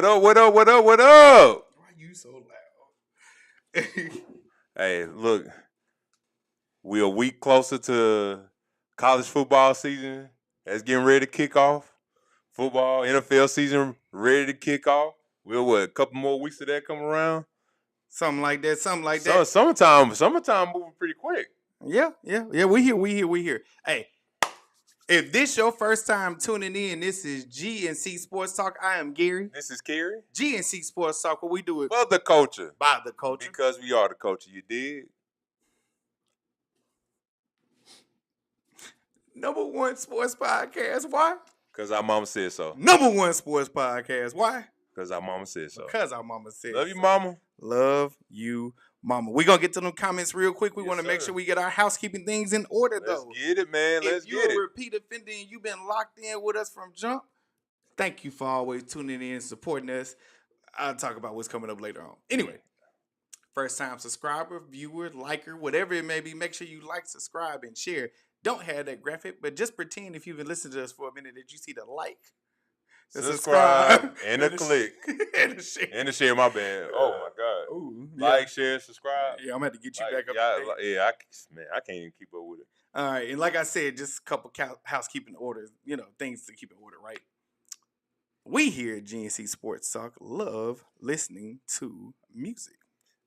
What up? What up? What up? What up? Why you so loud? Hey, look, we're a week closer to college football season. That's getting ready to kick off. Football, NFL season ready to kick off. We're what, a couple more weeks of that come around? Something like that. Summertime moving pretty quick. Yeah. We here. Hey, if this your first time tuning in, this is G&C Sports Talk. I am Gary. This is Cary. G&C Sports Talk, what we do it For the culture. by the culture. Because we are the culture, you dig? Number one sports podcast. Why? Because our mama said so. Number one sports podcast. Why? Because our mama said so. Because our mama said Love you, mama. Love you, mama. We're going to get to them comments real quick. We want to make sure we get our housekeeping things in order, though. Let's get it, man. Let's get it. If you're a repeat offender and you've been locked in with us from jump, thank you for always tuning in and supporting us. I'll talk about what's coming up later on. Anyway, first-time subscriber, viewer, liker, whatever it may be, make sure you like, subscribe, and share. Don't have that graphic, but just pretend if you've been listening to us for a minute that you see the like. Subscribe and a click. And a share. And a share, my bad. Oh, my God. Ooh, like, share, subscribe. Yeah, I'm going to have to get you back up. I can't even keep up with it. All right, and like I said, just a couple housekeeping orders, things to keep in order, right? We here at G&C Sports Talk love listening to music.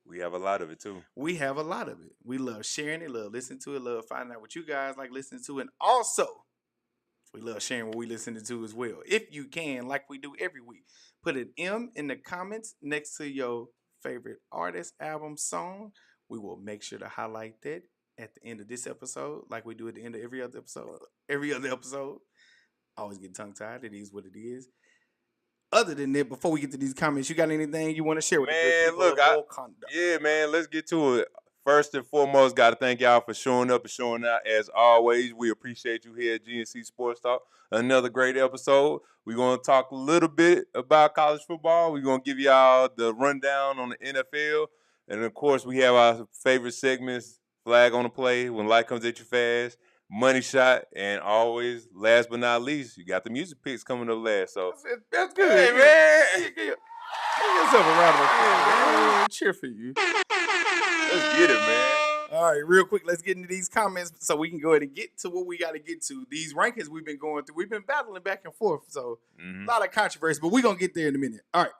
We have a lot of it, too. We have a lot of it. We love sharing it, love listening to it, love finding out what you guys like listening to, and also we love sharing what we listening to as well. If you can, like we do every week, put an M in the comments next to your favorite artist, album, song. We will make sure to highlight that at the end of this episode, like we do at the end of every other episode. I always get tongue-tied. It is what it is. Other than that, before we get to these comments, you got anything you want to share with the people? Man, let's get to it. First and foremost, got to thank y'all for showing up and showing out. As always, we appreciate you here at G&C Sports Talk. Another great episode. We're going to talk a little bit about college football. We're going to give y'all the rundown on the NFL. And, of course, we have our favorite segments, Flag on the Play, When Light Comes at You Fast, Money Shot, and always, last but not least, you got the music picks coming up last. So that's good. Hey, man. Give yourself a round of applause, man. Cheer for you. Let's get it, man. All right, real quick, let's get into these comments so we can go ahead and get to what we got to get to. These rankings we've been going through, we've been battling back and forth, so a lot of controversy, but we're going to get there in a minute. All right.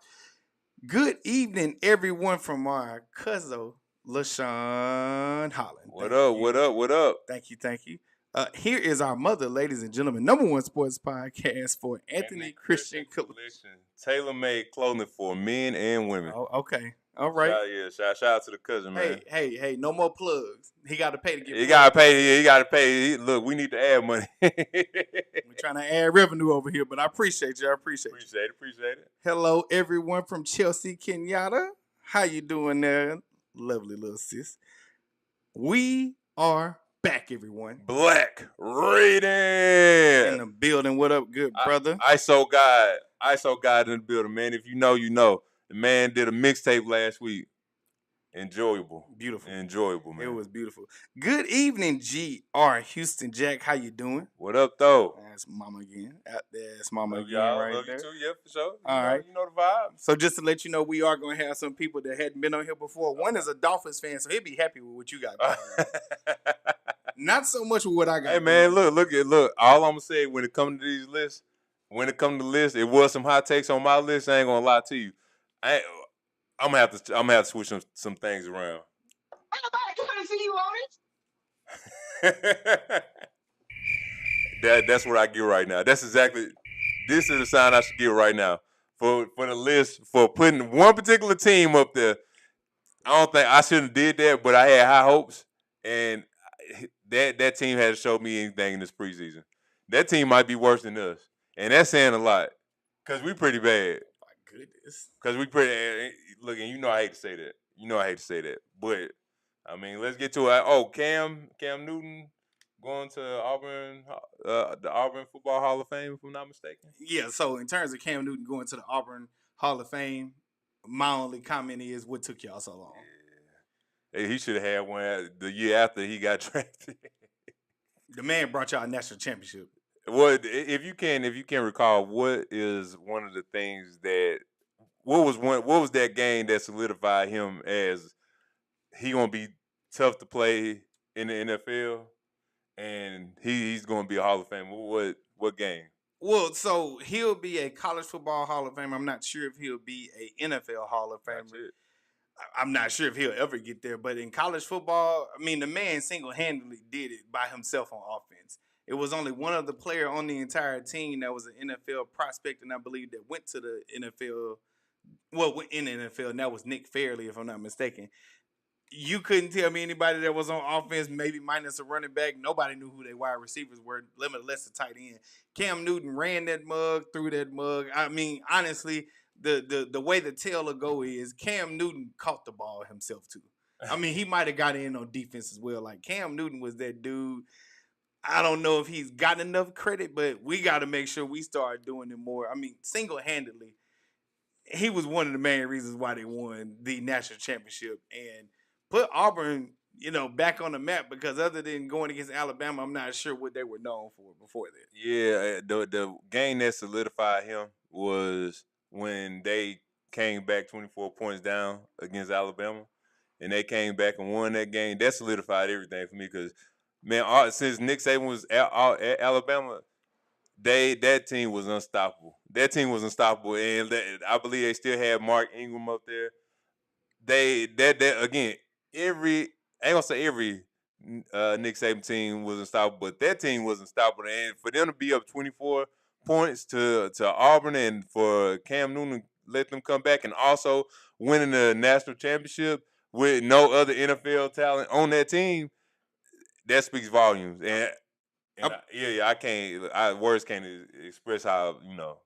Good evening, everyone, from our cousin, LaShawn Holland. What up? Thank you. Here is our mother, ladies and gentlemen, number one sports podcast for Anthony Christian Collection. Tailor-made clothing for men and women. Oh, okay. All right. Shout out to the cousin, man. Hey, no more plugs. He got to pay to get He got to pay. Look, we need to add money. We're trying to add revenue over here, but I appreciate you. Appreciate it. Hello, everyone from Chelsea, Kenyatta. How you doing there? Lovely little sis. We are back, everyone. Black Raiden in the building. What up, good brother? ISO God in the building, man. If you know, you know. The man did a mixtape last week. Enjoyable. Beautiful. Enjoyable, man. It was beautiful. Good evening, G.R. Houston Jack. How you doing? What up, though? That's Mama again. That's Mama love again y'all. right love there. You too, yeah, for sure. All right. You know the vibe. So just to let you know, we are going to have some people that hadn't been on here before. One is a Dolphins fan, so he'll be happy with what you got. Not so much with what I got. Hey, man, look. All I'm going to say when it comes to these lists, it was some hot takes on my list. I ain't going to lie to you. I'm gonna have to switch some things around. Ain't nobody coming to see you on it. That's what I get right now. This is the sign I should get right now for the list for putting one particular team up there. I don't think I shouldn't have did that, but I had high hopes, and that team hasn't showed me anything in this preseason. That team might be worse than us, and that's saying a lot because we pretty bad. Goodness. Because we pretty look, and I hate to say that. But I mean, let's get to it. Oh, Cam Newton going to Auburn, the Auburn Football Hall of Fame, if I'm not mistaken. Yeah. So in terms of Cam Newton going to the Auburn Hall of Fame, my only comment is, what took y'all so long? Yeah. Hey, he should have had one the year after he got drafted. The man brought y'all a national championship. What if you can recall, what is one of the things that what was that game that solidified him as he gonna be tough to play in the NFL, and he's gonna be a Hall of Famer? What game? Well, so he'll be a college football Hall of Famer. I'm not sure if he'll be a NFL Hall of That's Famer. it. I'm not sure if he'll ever get there, but in college football, I mean, the man single-handedly did it by himself on offense. It was only one other player on the entire team that was an NFL prospect, and I believe that went to the NFL. Well, in the NFL, and that was Nick Fairley, if I'm not mistaken. You couldn't tell me anybody that was on offense, maybe minus a running back. Nobody knew who their wide receivers were, less a tight end. Cam Newton ran that mug, threw that mug. I mean, honestly, the way the tale will go is Cam Newton caught the ball himself too. I mean, he might have got in on defense as well. Like Cam Newton was that dude. I don't know if he's gotten enough credit, but we got to make sure we start doing it more. I mean, single-handedly, he was one of the main reasons why they won the national championship and put Auburn, back on the map, because other than going against Alabama, I'm not sure what they were known for before that. Yeah, the game that solidified him was when they came back 24 points down against Alabama, and they came back and won that game. That solidified everything for me because, man, since Nick Saban was at Alabama, that team was unstoppable. That team was unstoppable, and I believe they still had Mark Ingram up there. That again, I ain't gonna say every Nick Saban team was unstoppable, but that team was unstoppable. And for them to be up 24 points to Auburn, and for Cam Newton to let them come back, and also winning the national championship with no other NFL talent on that team, that speaks volumes. And I can't. Words can't express how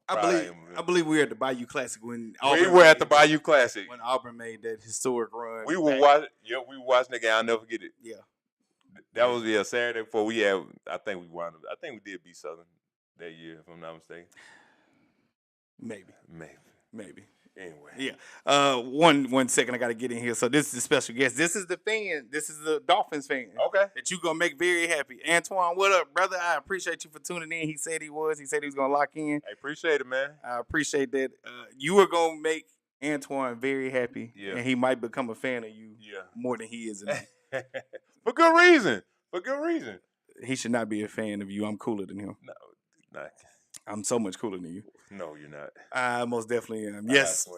proud I believe we were at the Bayou Classic when we were at the Bayou Classic when Auburn made that historic run. We were watching. Yeah, we were watching the game. I'll never forget it. Yeah, that was Saturday before we had. I think we wound up. I think we did beat Southern that year, if I'm not mistaken. Maybe. Anyway. Yeah. One second, I got to get in here. So this is a special guest. This is the fan. This is the Dolphins fan. Okay. That you gonna make very happy. Antoine, what up, brother? I appreciate you for tuning in. He said he was gonna lock in. I appreciate it, man. I appreciate that. You were gonna make Antoine very happy. Yeah. And he might become a fan of you. Yeah. More than he is of me. For good reason. He should not be a fan of you. I'm cooler than him. No, not. I'm so much cooler than you. No, you're not. I most definitely am. Yes.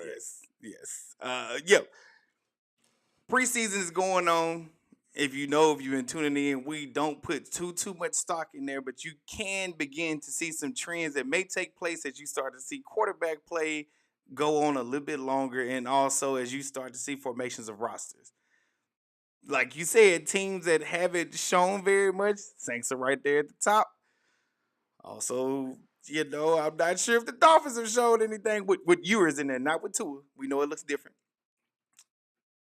Preseason is going on. If you've been tuning in, we don't put too much stock in there, but you can begin to see some trends that may take place as you start to see quarterback play go on a little bit longer, and also as you start to see formations of rosters. Like you said, teams that haven't shown very much, Saints are right there at the top. Also, I'm not sure if the Dolphins have shown anything with Ewers in there, not with Tua. We know it looks different.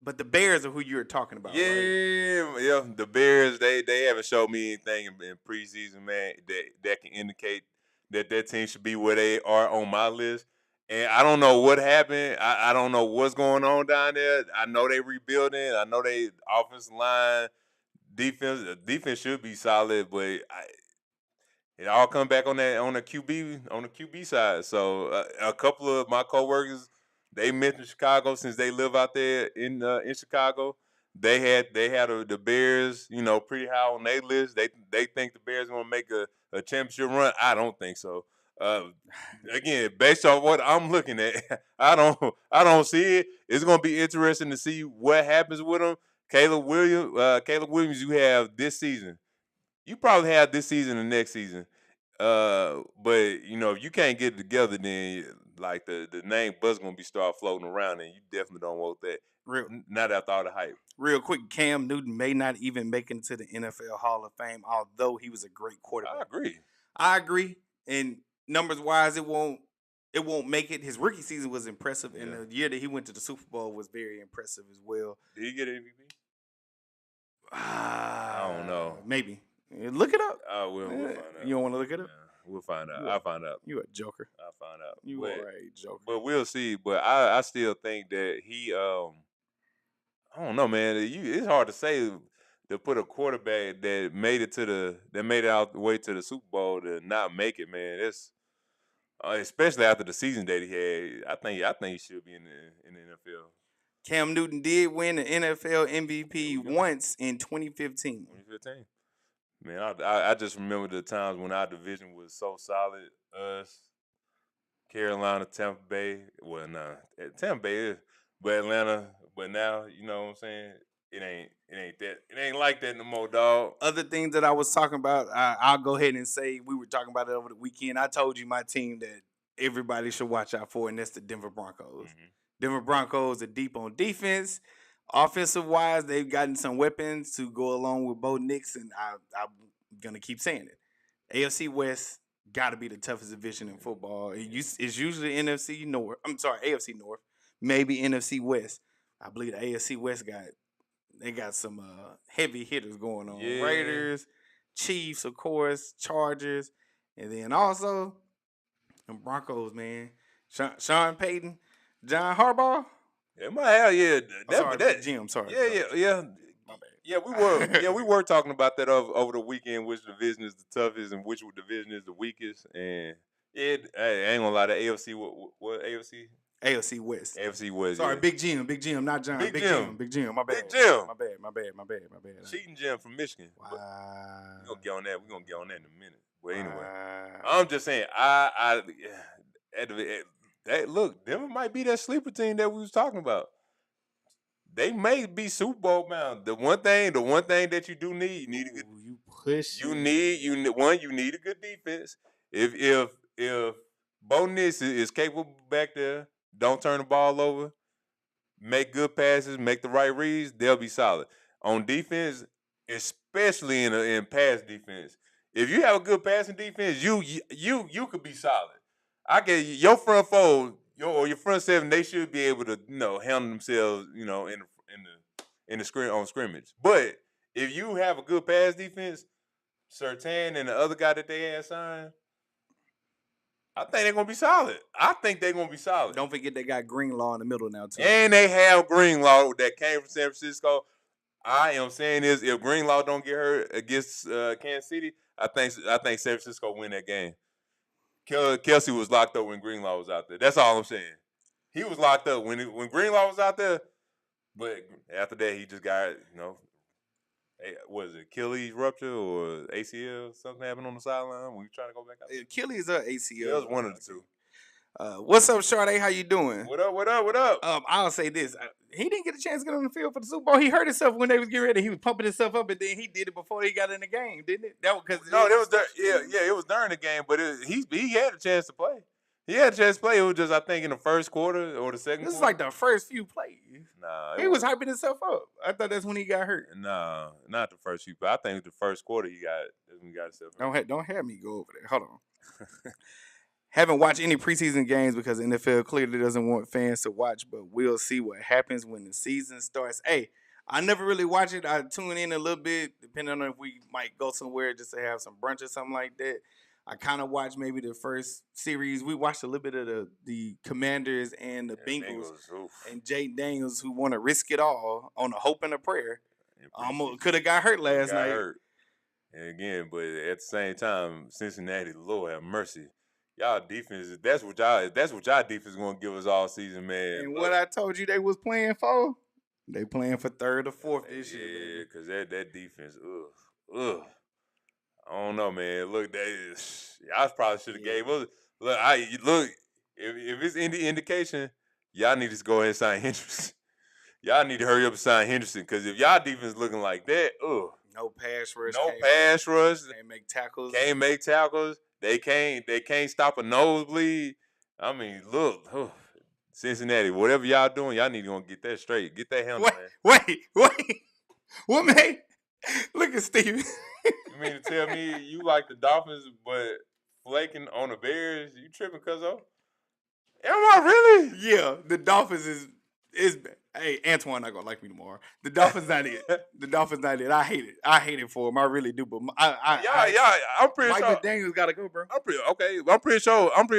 But the Bears are who you're talking about, right? Yeah. The Bears, they haven't showed me anything in preseason, man, that can indicate that team should be where they are on my list. And I don't know what happened. I don't know what's going on down there. I know they rebuilding. I know they offensive line, defense should be solid, but it all come back on the QB side. So a couple of my coworkers, they mentioned Chicago since they live out there in Chicago. They had the Bears, pretty high on their list. They think the Bears are gonna make a championship run. I don't think so. Again, based on what I'm looking at, I don't see it. It's gonna be interesting to see what happens with them. Caleb Williams, you have this season. You probably have this season and next season. But if you can't get it together, then like the name buzz gonna be start floating around, and you definitely don't want that. Not after all the hype. Real quick, Cam Newton may not even make it into the NFL Hall of Fame, although he was a great quarterback. I agree. And numbers wise, it won't make it. His rookie season was impressive, and the year that he went to the Super Bowl was very impressive as well. Did he get MVP? I don't know. Maybe. Look it up. We'll find out. You don't want to look it up? We'll find out. I'll find out. You a joker. I'll find out. You are a joker. But we'll see. But I still think that he I don't know, man. It's hard to say to put a quarterback that made it out the way to the Super Bowl to not make it, man. especially after the season that he had. I think he should be in the NFL. Cam Newton did win the NFL MVP once in 2015. 2015. Man, I just remember the times when our division was so solid. Us, Carolina, Tampa Bay. Well, nah, Tampa Bay is, but Atlanta. But now, you know what I'm saying? It ain't like that no more, dog. Other things that I was talking about, I'll go ahead and say we were talking about it over the weekend. I told you my team that everybody should watch out for, and that's the Denver Broncos. Mm-hmm. Denver Broncos are deep on defense. Offensive wise, they've gotten some weapons to go along with Bo Nix, and I'm gonna keep saying it. AFC West got to be the toughest division in football. It's usually NFC North. I'm sorry, AFC North, maybe NFC West. I believe the AFC West got some heavy hitters going on. Yeah. Raiders, Chiefs, of course, Chargers, and then also the Broncos, man. Sean Payton, John Harbaugh. It might have, yeah. Jim, sorry. Yeah. My bad. Yeah, we were talking about that over the weekend. Which division is the toughest and which division is the weakest? And I ain't gonna lie, the AFC. What AFC? AFC West. AFC West. Sorry, yeah. Big Jim, not John. Big Jim. My bad. Big Jim. My bad. Cheating Jim from Michigan. Wow. We're gonna get on that. We're gonna get on that in a minute. But anyway, Wow. I'm just saying. Look, Denver might be that sleeper team that we was talking about. They may be Super Bowl bound. The one thing that you do need, you need a good. You push. You need a good defense. If Bo Nix is capable back there, don't turn the ball over, make good passes, make the right reads, they'll be solid. On defense, especially in pass defense, if you have a good passing defense, you could be solid. I get your front four, your front seven, they should be able to handle themselves, in the on scrimmage. But if you have a good pass defense, Surtain and the other guy that they had signed, I think they're gonna be solid. Don't forget they got Greenlaw in the middle now too. And they have Greenlaw that came from San Francisco. I am saying this: if Greenlaw don't get hurt against Kansas City, I think San Francisco win that game. Kelsey was locked up when Greenlaw was out there. That's all I'm saying. He was locked up when Greenlaw was out there, but after that he just got was it Achilles rupture or ACL? Something happened on the sideline when you trying to go back out? Achilles or ACL. It was one of the two. What's up, Sade? How you doing? What up? I'll say this: he didn't get a chance to get on the field for the Super Bowl. He hurt himself when they was getting ready. He was pumping himself up, and then he did it before he got in the game, didn't it? It was during the game, but he had a chance to play. He had a chance to play. It was just, I think, in the first quarter or the second quarter. This is like the first few plays. Nah. He was hyping himself up. I thought that's when he got hurt. Nah, not the first few. But I think the first quarter that's when he got himself hurt. Don't have me go over there. Hold on. Haven't watched any preseason games because the NFL clearly doesn't want fans to watch, but we'll see what happens when the season starts. Hey, I never really watch it. I tune in a little bit, depending on if we might go somewhere just to have some brunch or something like that. I kind of watched maybe the first series. We watched a little bit of the Commanders and the Bengals and Jay Daniels, who want to risk it all on a hope and a prayer. Almost could have got hurt last night. And again, but at the same time, Cincinnati, Lord have mercy. Y'all defense, that's what y'all defense gonna give us all season, man. And what I told you they was playing for, they playing for third or fourth this year. Yeah, because that defense, ugh. I don't know, man. Look, y'all probably should have gave us. Look, if it's any indication, y'all need to go ahead and sign Henderson. Y'all need to hurry up and sign Henderson, because if y'all defense looking like that, no pass rush, can't make tackles. They can't stop a nosebleed. I mean, look, Cincinnati, whatever y'all doing, y'all need to go get that straight. Get that handle, man. Wait. What, man? Look at Steve. You mean to tell me you like the Dolphins, but flaking on the Bears? You tripping, cuzzo? Am I really? Yeah, the Dolphins is. Hey, Antoine not gonna like me tomorrow. The Dolphins not it. I hate it. I hate it for him. I really do. But I'm pretty sure. Mike McDaniel's got to go, bro. I'm pretty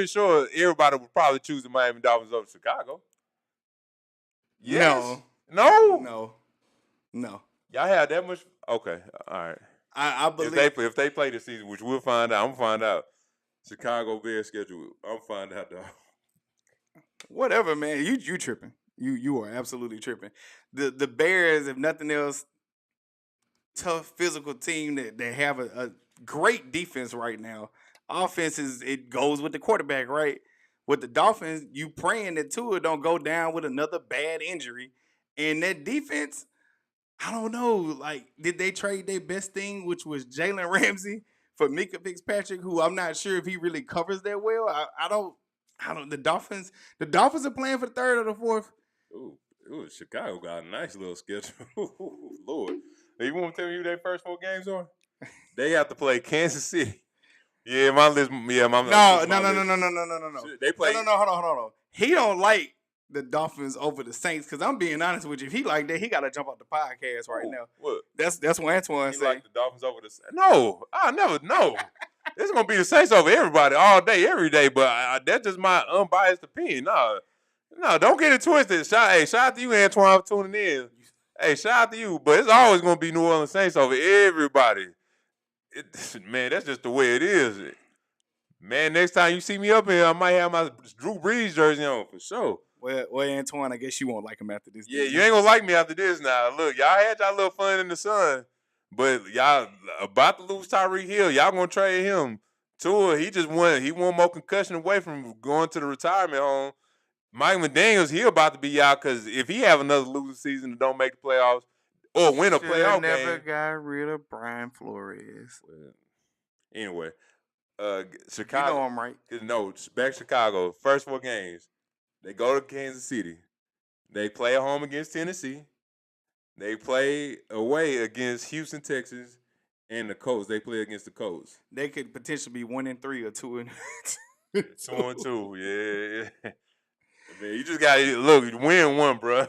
sure everybody would probably choose the Miami Dolphins over Chicago. Yes. No. Y'all have that much? Okay, all right. I believe if they play this season, which we'll find out. I'm gonna find out. Chicago Bears schedule. I'm finding out though. Whatever, man. You tripping. You are absolutely tripping. The Bears, if nothing else, tough physical team that have a great defense right now. Offense it goes with the quarterback, right? With the Dolphins, you praying that Tua don't go down with another bad injury. And that defense, I don't know. Like, did they trade their best thing, which was Jalen Ramsey, for Mika Fitzpatrick, who I'm not sure if he really covers that well. I don't. The Dolphins are playing for the third or the fourth. Ooh, Chicago got a nice little schedule. Lord. You want to tell me who their first 4 games are? They have to play Kansas City. Yeah, my list. Yeah, my No. They play. No. Hold on. He don't like the Dolphins over the Saints because I'm being honest with you. If he like that, he got to jump off the podcast right now. What? That's what Antoine said. Like the Dolphins over the Saints? No, I never know. It's gonna be the Saints over everybody all day, every day. But that's just my unbiased opinion. No, don't get it twisted. Shout out to you, Antoine, for tuning in. Hey, shout out to you. But it's always gonna be New Orleans Saints over everybody. Man, that's just the way it is. Man, next time you see me up here, I might have my Drew Brees jersey on for sure. Well, Antoine, I guess you won't like him after this. Yeah, you ain't gonna like me after this now. Look, y'all had y'all little fun in the sun, but y'all about to lose Tyreek Hill. Y'all gonna trade him. Tua, he just won. He one more concussion away from going to the retirement home. Mike McDaniels, he about to be out because if he have another losing season and don't make the playoffs or win a playoff never game. got rid of Brian Flores. Well, anyway, Chicago. You know I'm right. No, back Chicago. First 4 games. They go to Kansas City. They play at home against Tennessee. They play away against Houston, Texas, and the Colts. They play against the Colts. They could potentially be 1-3 or 2-2. 2-2, yeah. Man, you just got to look, win one, bro.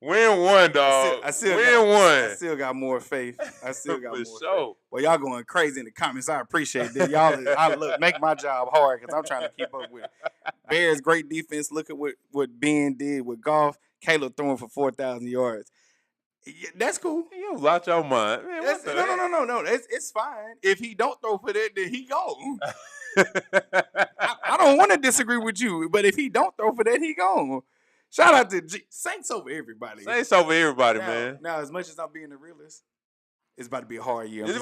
Win one, dog. I still got more faith. I still got more faith. Well, y'all going crazy in the comments. I appreciate that. Y'all make my job hard because I'm trying to keep up with it. Bears, great defense. Look at what Ben did with Goff. Caleb throwing for 4,000 yards. Yeah, that's cool. You lost your mind. Man, no. It's fine. If he don't throw for that, then he gone. I don't want to disagree with you, but if he don't throw for that, he gone. Shout out to Saints over everybody. Saints over everybody, man. Now, as much as I'm being a realist, it's about to be a hard year. It's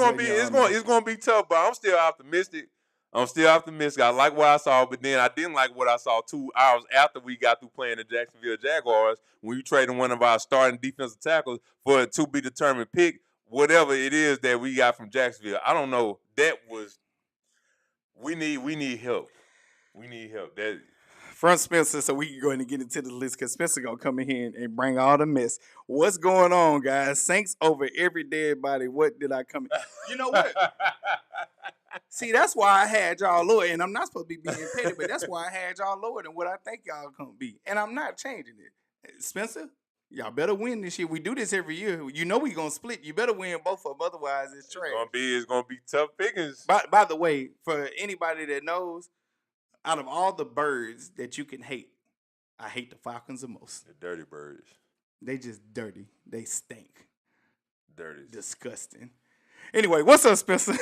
gonna be tough, but I'm still optimistic. I like what I saw, but then I didn't like what I saw 2 hours after we got through playing the Jacksonville Jaguars when you traded one of our starting defensive tackles for a to be determined pick, whatever it is that we got from Jacksonville. I don't know. That was we need help. We need help. That Front Spencer, so we can go ahead and get into the list because Spencer gonna come in here and bring all the mess. What's going on, guys? Saints over every dead body. What did I come in? You know what? See, that's why I had y'all lower, and I'm not supposed to be being petty, but that's why I had y'all lower than what I think y'all gonna be, and I'm not changing it. Spencer, y'all better win this year. We do this every year. You know we gonna split. You better win both of them, otherwise it's trash. It's gonna be tough pickings. By the way, for anybody that knows, out of all the birds that you can hate, I hate the Falcons the most. The dirty birds. They just dirty. They stink. Dirty. Disgusting. Anyway, what's up, Spencer?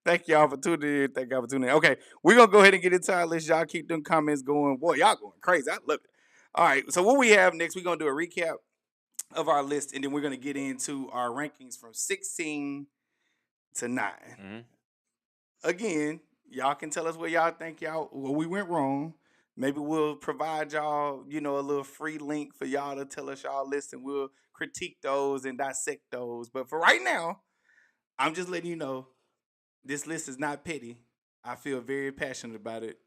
Thank y'all for tuning in. Okay, we're going to go ahead and get into our list. Y'all keep them comments going. Boy, y'all going crazy. I love it. All right, so what we have next, we're going to do a recap of our list, and then we're going to get into our rankings from 16 to 9. Mm-hmm. Again, y'all can tell us where y'all think where we went wrong. Maybe we'll provide y'all, a little free link for y'all to tell us y'all list, and we'll critique those and dissect those. But for right now, I'm just letting you know this list is not petty. I feel very passionate about it.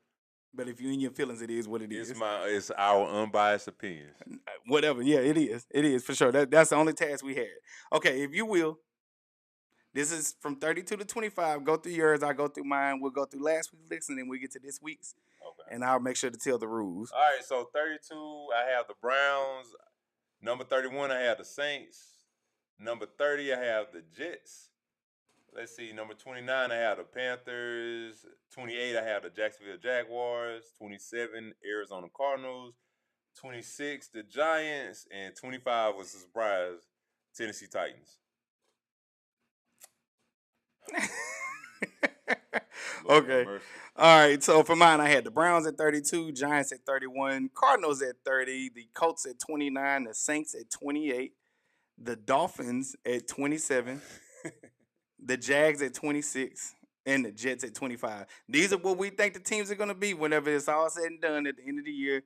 But if you're in your feelings, it is what it is. It's our unbiased opinions. Whatever. Yeah, it is. It is, for sure. That's the only task we had. Okay, if you will, this is from 32 to 25. Go through yours. I'll go through mine. We'll go through last week's list, and then we get to this week's. Okay. And I'll make sure to tell the rules. All right, so 32, I have the Browns. Number 31, I have the Saints. Number 30, I have the Jets. Let's see, number 29, I have the Panthers. 28, I have the Jacksonville Jaguars. 27, Arizona Cardinals. 26, the Giants. And 25 was a surprise, Tennessee Titans. Okay. mercy. All right. So for mine, I had the Browns at 32, Giants at 31, Cardinals at 30, the Colts at 29, the Saints at 28, the Dolphins at 27, the Jags at 26, and the Jets at 25. These are what we think the teams are going to be whenever it's all said and done at the end of the year.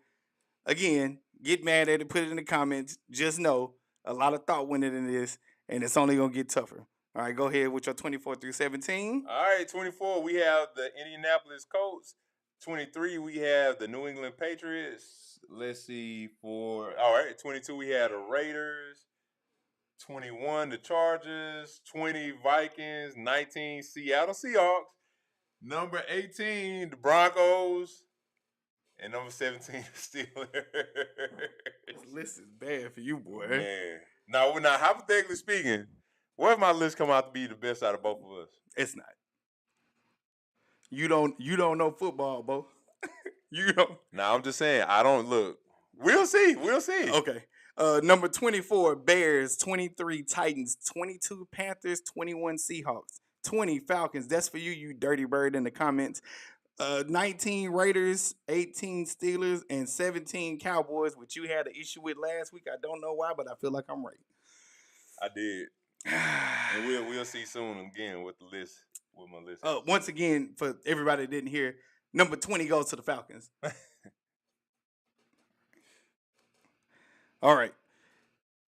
Again, get mad at it, put it in the comments. Just know a lot of thought went into this, and it's only going to get tougher. All right, go ahead with your 24 through 17. All right, 24, we have the Indianapolis Colts. 23, we have the New England Patriots. Let's see, all right, 22, we have the Raiders. 21, the Chargers. 20, Vikings. 19, Seattle Seahawks. Number 18, the Broncos. And number 17, the Steelers. This list is bad for you, boy. Man. Now, hypothetically speaking, what if my list come out to be the best out of both of us? It's not. You don't know football, Bo. You don't. Now, I'm just saying, I don't look. We'll see. Okay. Number 24, Bears. 23, Titans. 22, Panthers. 21, Seahawks. 20, Falcons. That's for you, you dirty bird, in the comments. 19, Raiders. 18, Steelers. And 17, Cowboys, which you had an issue with last week. I don't know why, but I feel like I'm right. I did. And we'll see soon again with my list. Once again, for everybody that didn't hear, number 20 goes to the Falcons. All right.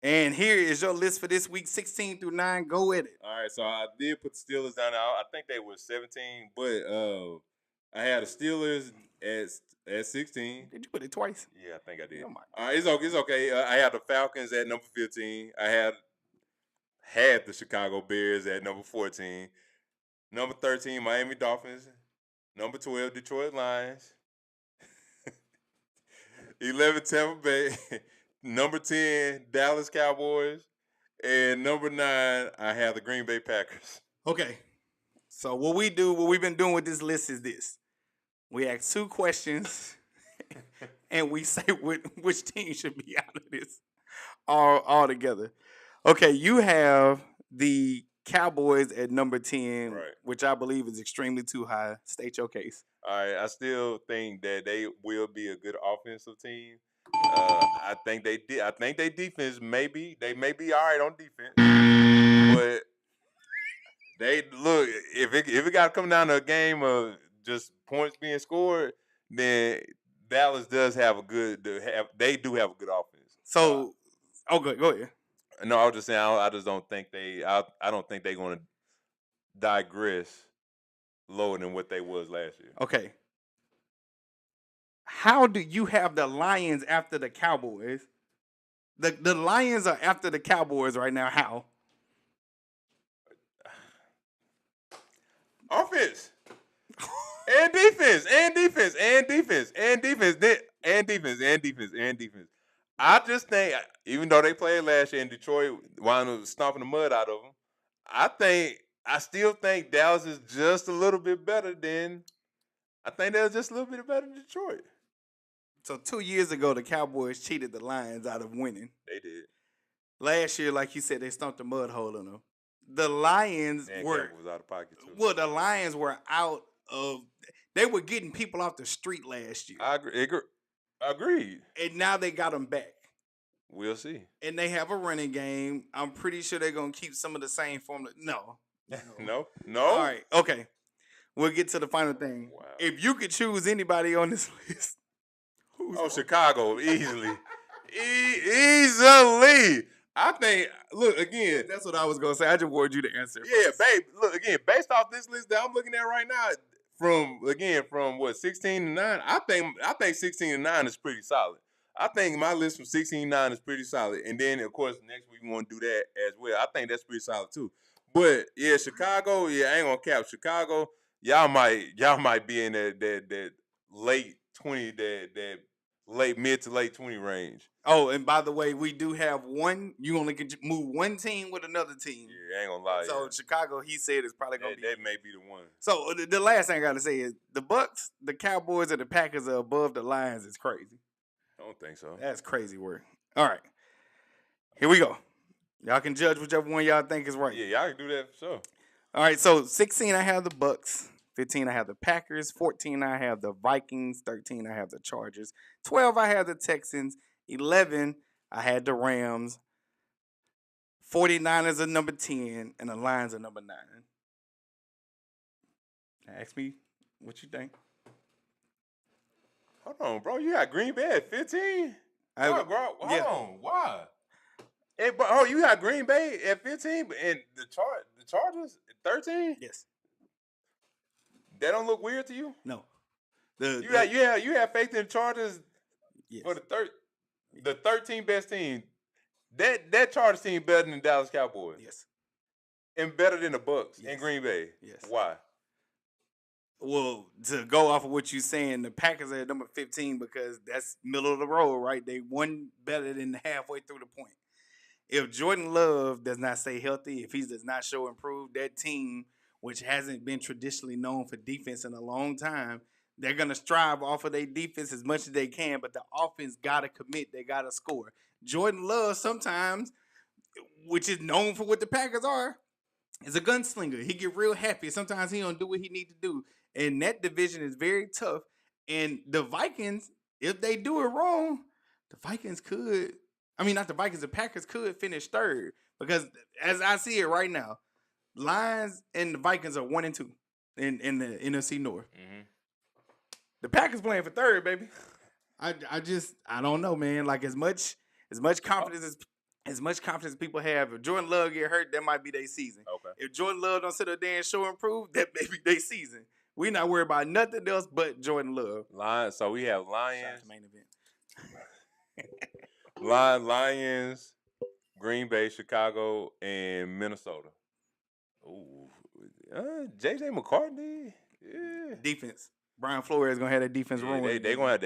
And here is your list for this week, 16 through 9. Go with it. All right, so I did put the Steelers down. I think they were 17, but I had the Steelers at 16. Did you put it twice? Yeah, I think I did. Oh my. All right, it's okay. I had the Falcons at number 15. I had the Chicago Bears at number 14. Number 13, Miami Dolphins. Number 12, Detroit Lions. 11, Tampa Bay. Number 10, Dallas Cowboys. And number 9, I have the Green Bay Packers. Okay. So what we've been doing with this list is this. We ask 2 questions and we say which team should be out of this all together. Okay, you have the Cowboys at number 10, Right. which I believe is extremely too high. State your case. All right, I still think that they will be a good offensive team. I think they did. I think they defense may be all right on defense, but they look if it got to come down to a game of just points being scored, then Dallas does have they do have a good offense. So, good. Go ahead. No, I was just saying I just don't think I don't think they're going to digress lower than what they was last year. Okay. How do you have the Lions after the Cowboys? The Lions are after the Cowboys right now. How? Offense. And defense. I just think, even though they played last year in Detroit, wound up stomping the mud out of them, I still think Dallas is just a little bit better than Detroit. So 2 years ago, the Cowboys cheated the Lions out of winning. They did. Last year, like you said, they stomped the mud hole on them. The Lions And were Campbell was out of pocket too. well. The Lions were out of. They were getting people off the street last year. I agree. Agreed. And now they got them back. We'll see. And they have a running game. I'm pretty sure they're gonna keep some of the same formula. No. No. All right. Okay. We'll get to the final thing. Wow. If you could choose anybody on this list, Chicago, easily. Easily. I think, look, again. That's what I was going to say. I just wanted you to answer. Yeah, babe. Look, again, based off this list that I'm looking at right now, from what, 16 to 9, I think 16 to 9 is pretty solid. I think my list from 16 to 9 is pretty solid. And then, of course, next week we want to do that as well. I think that's pretty solid, too. But, yeah, Chicago, I ain't going to cap. Chicago, y'all might be in that late 20, that mid to late 20 range. Oh, and by the way, we do have one. You only can move one team with another team. Yeah, I ain't gonna lie. So Chicago, he said, is probably gonna be. That may be the one. So the last thing I gotta say is the Bucks, the Cowboys, and the Packers are above the Lions. It's crazy. I don't think so. That's crazy work. All right, here we go. Y'all can judge whichever one y'all think is right. Yeah, y'all can do that for sure. All right, so 16, I have the Bucks. 15, I have the Packers. 14, I have the Vikings. 13, I have the Chargers. 12, I have the Texans. 11, I had the Rams. 49ers are number 10, and the Lions are number 9. Now ask me what you think. Hold on, bro. You got Green Bay at 15? Hold on. Why? Hey, bro, you got Green Bay at 15 and the Chargers at 13? Yes. That don't look weird to you? No. You have faith in the Chargers Yes. for the 13th best team. That Chargers team better than the Dallas Cowboys. Yes. And better than the Bucks and Green Bay. Yes. Why? Well, to go off of what you're saying, the Packers are at number 15 because that's middle of the road, right? They won better than halfway through the point. If Jordan Love does not stay healthy, if he does not show improve, that team, which hasn't been traditionally known for defense in a long time, they're going to strive off of their defense as much as they can, but the offense got to commit. They got to score. Jordan Love sometimes, which is known for what the Packers are, is a gunslinger. He get real happy. Sometimes he don't do what he need to do. And that division is very tough. And the Vikings, if they do it wrong, the Packers could finish third. Because as I see it right now, Lions and the Vikings are 1 and 2 in the NFC North. Mm-hmm. The Packers playing for third, baby. I don't know, man. Like as much confidence as people have, if Jordan Love get hurt, that might be their season. Okay. If Jordan Love don't sit there and show improve, that may be their season. We not worried about nothing else but Jordan Love. Lions. So we have Lions. Shout out to main event. Lions, Green Bay, Chicago, and Minnesota. Ooh, J.J. McCartney. Yeah. Defense. Brian Flores gonna have that defense Yeah, ruined. they gonna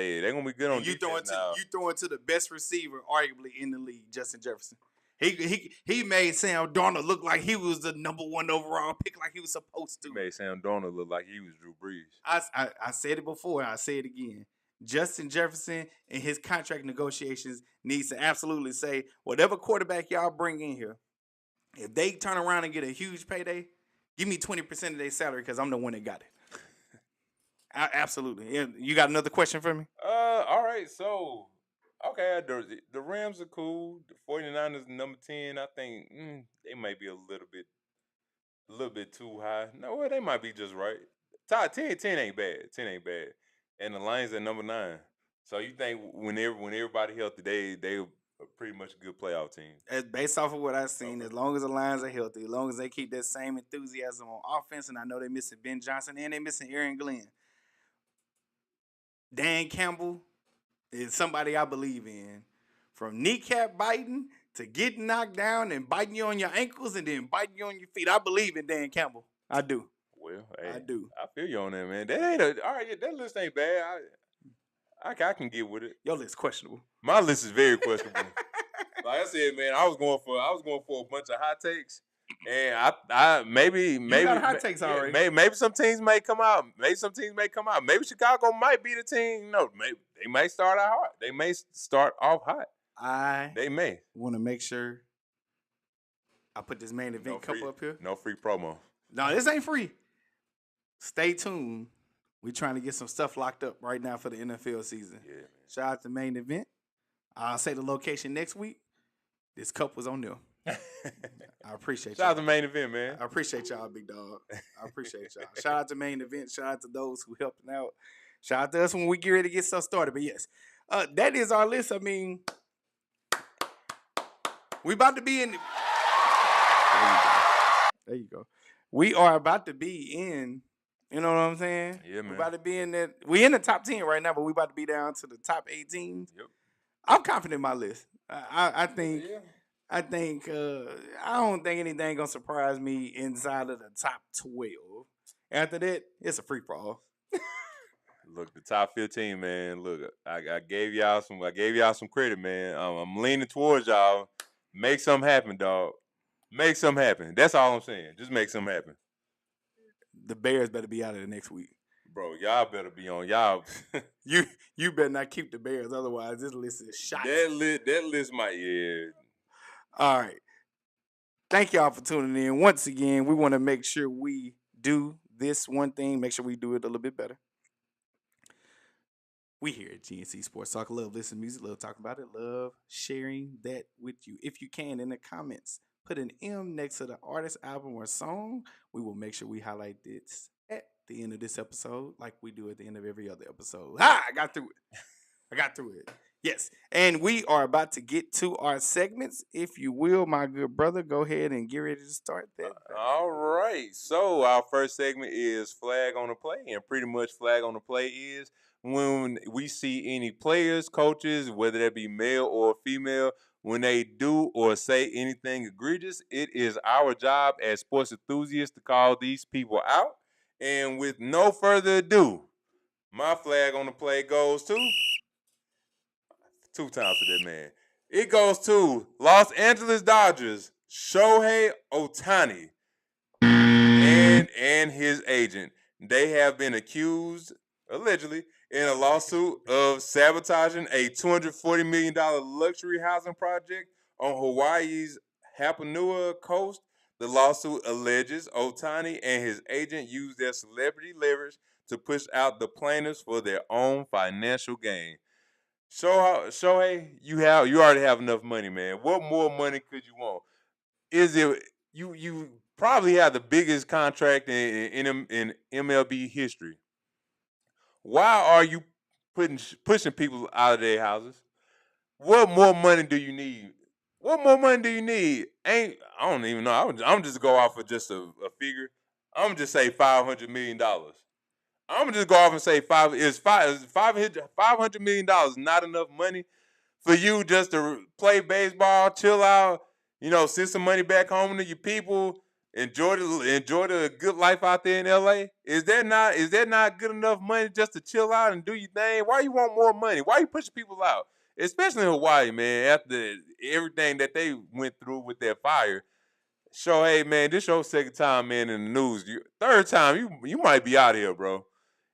be good on defense now. You throwing to the best receiver, arguably in the league, Justin Jefferson. He made Sam Darnold look like he was the number 1 overall pick, like he was supposed to. He made Sam Darnold look like he was Drew Brees. I said it before, I say it again. Justin Jefferson and his contract negotiations needs to absolutely say, whatever quarterback y'all bring in here, if they turn around and get a huge payday, give me 20% of their salary because I'm the one that got it. Absolutely. You got another question for me? All right. So, okay, the Rams are cool. The 49ers number 10. I think they might be a little bit too high. No, well, they might be just right. 10 ain't bad. 10 ain't bad. And the Lions at number 9. So you think when everybody healthy, they are pretty much a good playoff team? Based off of what I've seen, as long as the Lions are healthy, as long as they keep that same enthusiasm on offense, and I know they're missing Ben Johnson and they're missing Aaron Glenn. Dan Campbell is somebody I believe in. From kneecap biting to getting knocked down and biting you on your ankles and then biting you on your feet. I believe in Dan Campbell. I do. Well, hey, I do. I feel you on that, man. That ain't all right. That list ain't bad. I can get with it. Your list questionable. My list is very questionable. Like I said, man, I was going for a bunch of hot takes, and I maybe got hot takes already. Maybe some teams may come out. Maybe some teams may come out. Maybe Chicago might be the team. No, maybe they may start out hot. They may start off hot. They may want to make sure I put this main event cup up here. No free promo. No, this ain't free. Stay tuned. We trying to get some stuff locked up right now for the NFL season. Yeah, man. Shout out to main event. I'll say the location next week. This cup was on there. I appreciate y'all. Shout out to main event, man. I appreciate y'all, big dog. I appreciate y'all. Shout out to main event. Shout out to those who helped out. Shout out to us when we get ready to get stuff started. But yes, that is our list. I mean, we about to be in. There you go. We are about to be in. You know what I'm saying? Yeah, man. We about to be in that. We in the top 10 right now, but we about to be down to the top 8 teams. Yep. I'm confident in my list. I think. Yeah. I don't think anything gonna surprise me inside of the top 12. After that, it's a free for all. Look, the top 15, man. Look, I gave y'all some credit, man. I'm leaning towards y'all. Make something happen, dog. Make something happen. That's all I'm saying. Just make something happen. The Bears better be out of the next week. Bro, y'all better be on y'all. You better not keep the Bears, otherwise this list is shot. That list might, yeah. All right. Thank y'all for tuning in. Once again, we want to make sure we do this one thing, make sure we do it a little bit better. We here at G&C Sports Talk. Love listening to music, love talking about it, love sharing that with you. If you can, in the comments, put an M next to the artist, album, or song. We will make sure we highlight this at the end of this episode, like we do at the end of every other episode. I got through it. Yes. And we are about to get to our segments. If you will, my good brother, go ahead and get ready to start that. All right. So our first segment is Flag on the Play. And pretty much Flag on the Play is when we see any players, coaches, whether that be male or female, when they do or say anything egregious, it is our job as sports enthusiasts to call these people out. And with no further ado, my flag on the play goes to 2 times for that man. It goes to Los Angeles Dodgers, Shohei Ohtani, and his agent. They have been accused, allegedly, in a lawsuit of sabotaging a $240 million luxury housing project on Hawaii's Hapanua coast. The lawsuit alleges Ohtani and his agent used their celebrity leverage to push out the plaintiffs for their own financial gain. Shohei, you already have enough money, man. What more money could you want? Is it you probably have the biggest contract in MLB history. Why are you pushing people out of their houses? What more money do you need? What more money do you need? I don't even know. I'm just go off of just a figure. I'm just say $500 million. I'm gonna just go off and say $500 million not enough money for you just to play baseball, chill out, send some money back home to your people, enjoy the good life out there in LA? Is that not good enough money just to chill out and do your thing? Why you want more money? Why you pushing people out? Especially in Hawaii, man, after everything that they went through with their fire. Shohei, man, this your second time, man, in the news. Third time, you might be out here, bro.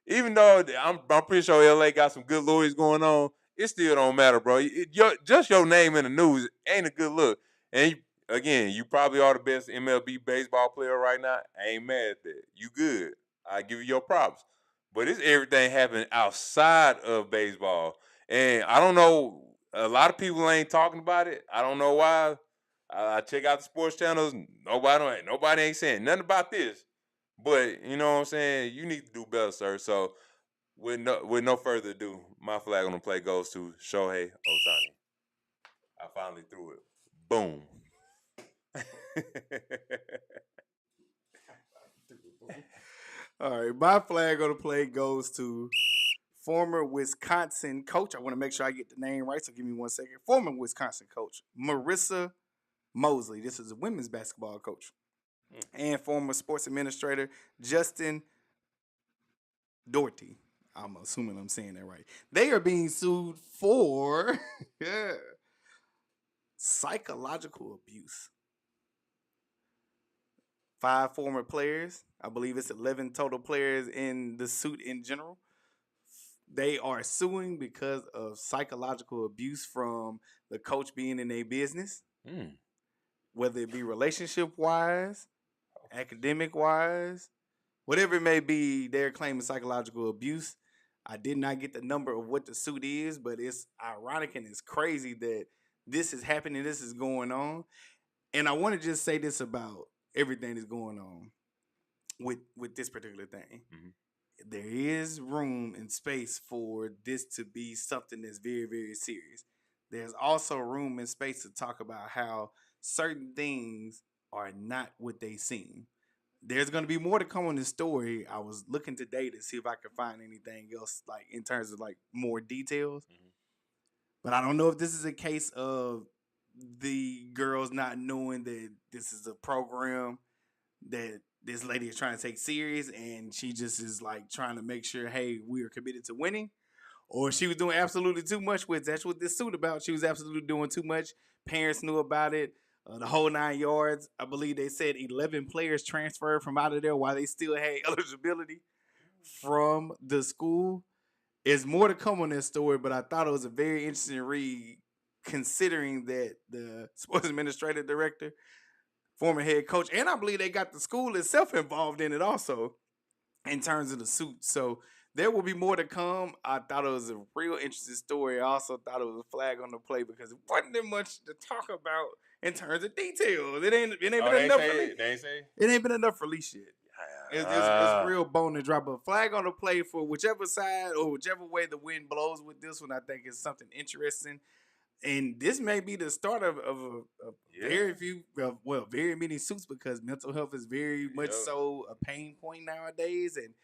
Even though I'm pretty sure LA got some good lawyers going on, it still don't matter, bro. Just your name in the news ain't a good look. And again, you probably are the best MLB baseball player right now. I ain't mad at that. You good. I give you your props. But it's everything happening outside of baseball. And I don't know, a lot of people ain't talking about it. I don't know why. I check out the sports channels. Nobody ain't saying nothing about this. But you know what I'm saying? You need to do better, sir. So with no further ado, my flag on the play goes to Shohei Ohtani. I finally threw it. Boom. All right, my flag on the play goes to former Wisconsin coach. I want to make sure I get the name right, so give me 1 second. Former Wisconsin coach, Marissa Mosley. This is a women's basketball coach. And former sports administrator, Justin Doherty. I'm assuming I'm saying that right. They are being sued for psychological abuse. 5 former players. I believe it's 11 total players in the suit in general. They are suing because of psychological abuse from the coach being in a business, whether it be relationship-wise, academic-wise, whatever it may be. They're claiming psychological abuse. I did not get the number of what the suit is, but it's ironic and it's crazy that this is happening, this is going on. And I want to just say this about everything that's going on with this particular thing. Mm-hmm. There is room and space for this to be something that's very, very serious. There's also room and space to talk about how certain things are not what they seem. There's going to be more to come on this story. I was looking today to see if I could find anything else, like in terms of like more details. Mm-hmm. But I don't know if this is a case of the girls not knowing that this is a program that this lady is trying to take serious, and she just is like trying to make sure, hey, we are committed to winning. Or she was doing absolutely too much with. That's what this suit about. She was absolutely doing too much. Parents knew about it. The whole 9 yards. I believe they said 11 players transferred from out of there while they still had eligibility from the school. There's more to come on this story, but I thought it was a very interesting read, considering that the sports administrative director, former head coach, and I believe they got the school itself involved in it also. in terms of the suit. So there will be more to come. I thought it was a real interesting story. I also thought it was a flag on the play because it wasn't that much to talk about in terms of details. It ain't been enough release. They ain't say? It ain't been enough release yet. It's real bone to drop. A flag on the play for whichever side or whichever way the wind blows with this one, I think is something interesting. And this may be the start of very few, very many suits because mental health is very much so a pain point nowadays. And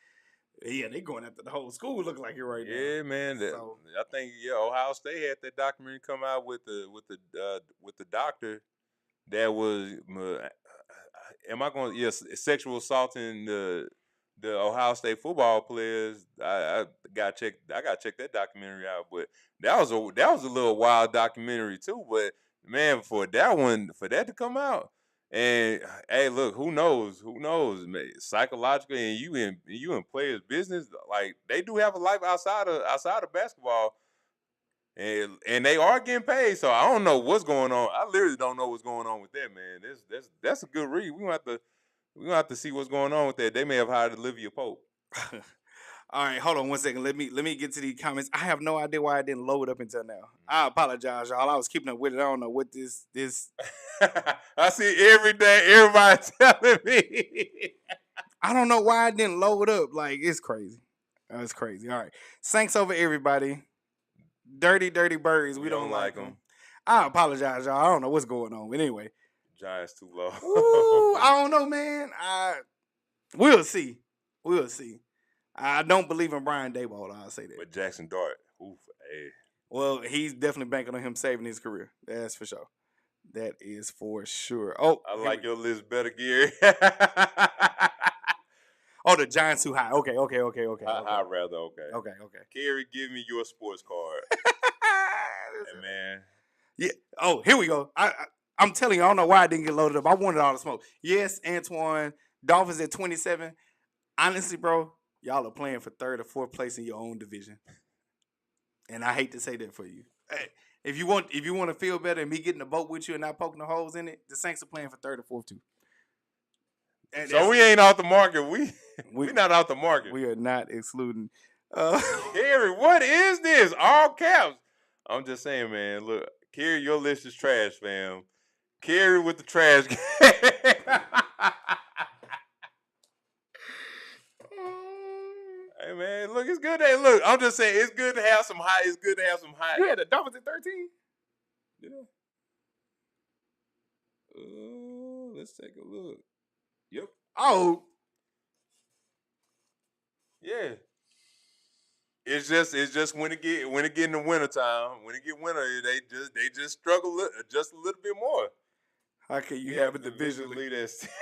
yeah, they going after the whole school. Look like it right now. Yeah, man. So, I think Ohio State had that documentary come out with the doctor that was sexual assaulting the Ohio State football players. I gotta check that documentary out. But that was a little wild documentary too. But man, for that to come out, and hey, look, who knows, man, psychologically, and you in players' business, like they do have a life outside of basketball. And they are getting paid, so I don't know what's going on. I literally don't know what's going on with that, man. That's a good read. We gonna have to see what's going on with that. They may have hired Olivia Pope. All right, hold on one second. Let me get to these comments. I have no idea why I didn't load up until now. I apologize, y'all. I was keeping up with it. I don't know what this. I see every day everybody telling me. I don't know why I didn't load up. Like it's crazy. It's crazy. All right, thanks over everybody. Dirty birds. We don't like them. I apologize, y'all. I don't know what's going on. But anyway. Giants too low. Ooh, I don't know, man. We'll see. I don't believe in Brian Daboll. I'll say that. But Jackson Dart. Oof, hey. Well, he's definitely banking on him saving his career. That's for sure. That is for sure. Oh, I like your list better, Gary. Oh, the Giants too high. Okay. I'd rather, okay. Okay. Cary, give me your sports card. Hey, man. Yeah. Oh, here we go. I'm telling you, I don't know why I didn't get loaded up. I wanted all the smoke. Yes, Antoine. Dolphins at 27. Honestly, bro, y'all are playing for third or fourth place in your own division. And I hate to say that for you. Hey, if you want to feel better and me getting the boat with you and not poking the holes in it, the Saints are playing for third or fourth too. And so we ain't out the market. We not out the market. We are not excluding. Cary, what is this? All caps. I'm just saying, man. Look, Cary, your list is trash, fam. Cary with the trash. Hey, man, look, it's good. Look, I'm just saying, it's good to have some high. You had the Dolphins at 13? Yeah. Let's take a look. Yep. Oh. Yeah. It's just when it get in the wintertime, when it get winter, they just struggle just a little bit more. How can you have it divisionally?